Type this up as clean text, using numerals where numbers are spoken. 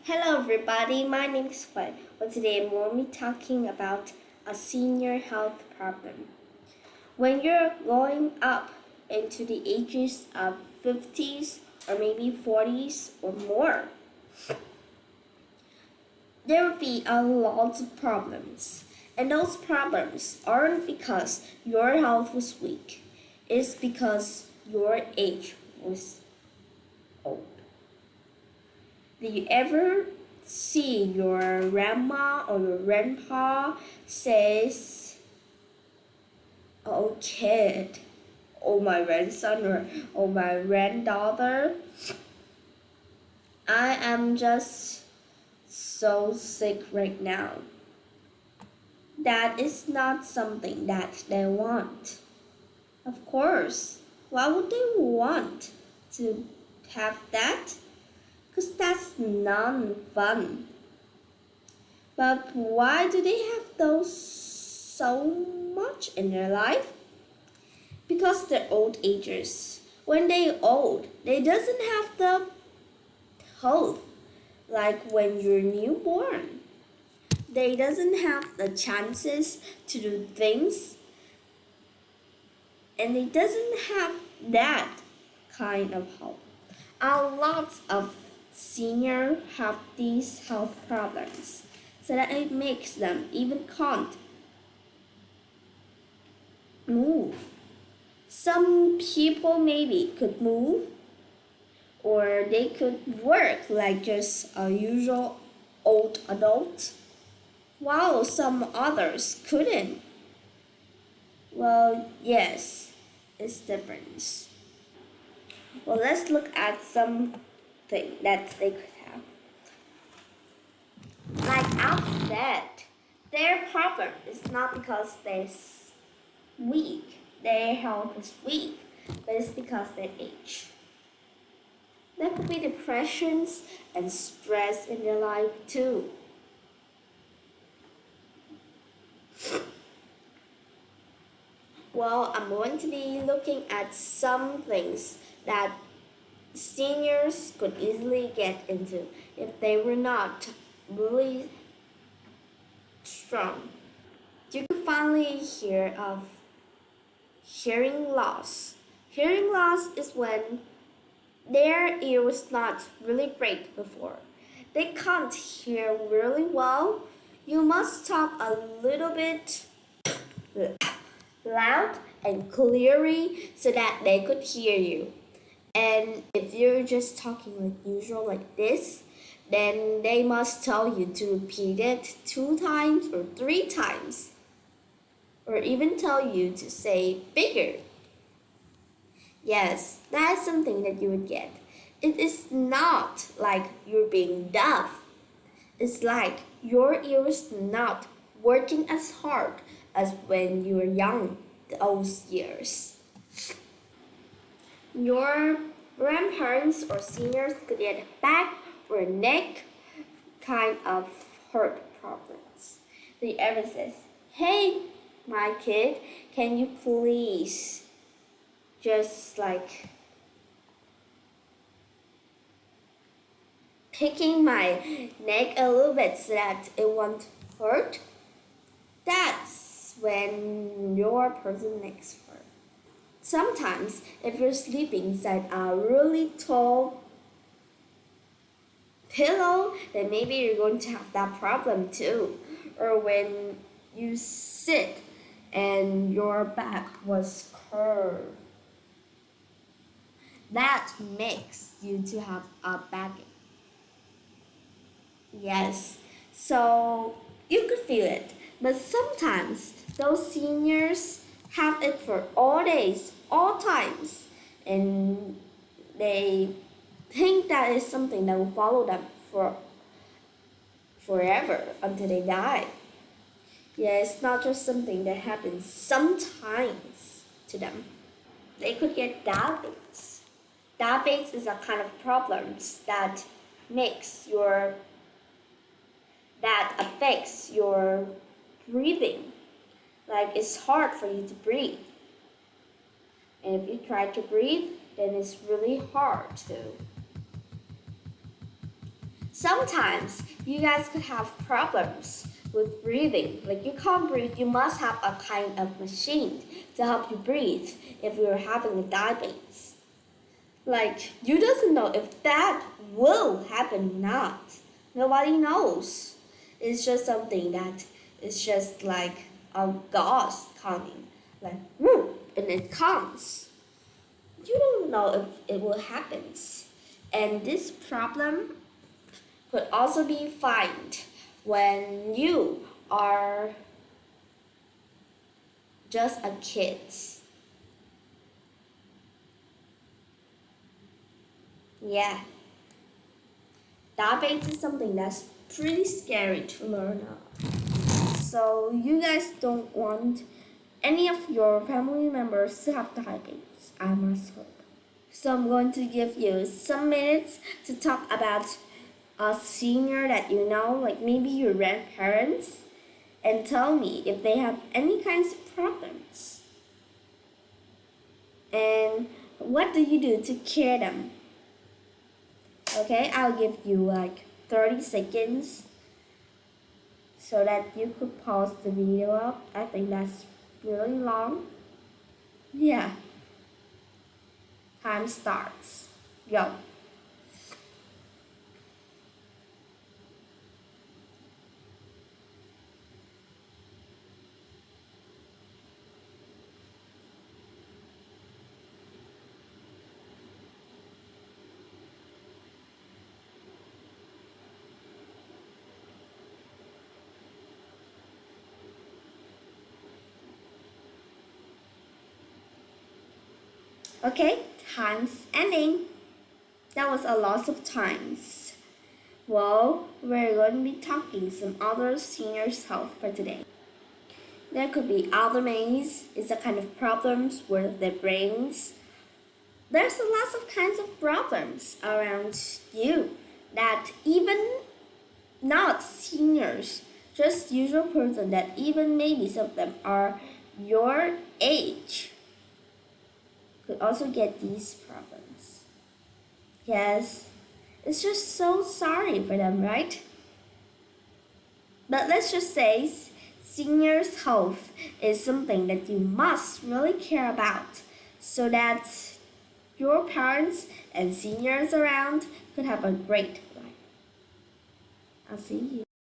Hello, everybody. My name is Fred. Well, today I'm going to be talking about a senior health problem. When you're going up into the ages of 50s or maybe 40s or more, there will be a lot of problems. And those problems aren't because your health was weak, it's because your age was old. Did you ever see your grandma or your grandpa says, "Oh kid, oh my grandson or oh my granddaughter, I am just so sick right now." That is not something that they want. Of course, why would they want to have that? Because that's non fun. But why do they have those so much in their life? Because they're old agers. When they old, they doesn't have the health like when you're newborn. They doesn't have the chances to do things and they doesn't have that kind of health. A lot of senior have these health problems so that it makes them even can't move. Some people maybe could move or they could work like just a usual old adult, while some others couldn't. Well, yes, it's different. Well, let's look at something that they could have. Like I said, their problem is not because they're weak, their health is weak, but it's because they age. There could be depressions and stress in their life too. Well, I'm going to be looking at some things that seniors could easily get into if they were not really strong. You could finally hear of hearing loss. Hearing loss is when their ear was not really great before. They can't hear really well. You must talk a little bit loud and clearly so that they could hear you. And if you're just talking like usual, like this, then they must tell you to repeat it 2 times or 3 times, or even tell you to say bigger. Yes, that's something that you would get. It is not like you're being deaf. It's like your ear is not working as hard as when you were young, those years. Your grandparents or seniors could get back or neck kind of hurt problems. The ever says, "Hey, my kid, can you please just like picking my neck a little bit so that it won't hurt?" That's when your person next hurt. Sometimes, if you're sleeping inside a really tall pillow, then maybe you're going to have that problem too. Or when you sit and your back was curved, that makes you to have a backache. Yes, so you could feel it, but sometimes those seniors have it for all days, all times, and they think that is something that will follow them for forever until they die. Yeah, it's not just something that happens sometimes to them. They could get diabetes. Diabetes is a kind of problem that makes your that affects your breathing. Like it's hard for you to breathe. And if you try to breathe, then it's really hard to. Sometimes you guys could have problems with breathing. Like you can't breathe, you must have a kind of machine to help you breathe if you're having a diabetes. Like you doesn't know if that will happen or not. Nobody knows. It's just something that is just like a ghost coming. Like whoop, and it comes. You don't know if it will happen. And this problem could also be found when you are just a kid. Yeah, diabetes is something that's pretty scary to learn of. So you guys don't want any of your family members to have diabetes, I must hope. So I'm going to give you some minutes to talk about a senior that you know, like maybe your grandparents, and tell me if they have any kinds of problems. And what do you do to cure them? Okay, I'll give you like 30 seconds so that you could pause the video up. I think that's really long. Yeah, time starts. Go. Okay, time's ending. That was a lot of times. Well, we're going to be talking some other seniors' health for today. There could be Alzheimer's, it's a kind of problems with their brains. There's a lots of kinds of problems around you that even not seniors, just usual person that even maybe some of them are your age could also get these problems. Yes, it's just so sorry for them, right? But let's just say seniors' health is something that you must really care about so that your parents and seniors around could have a great life. I'll see you.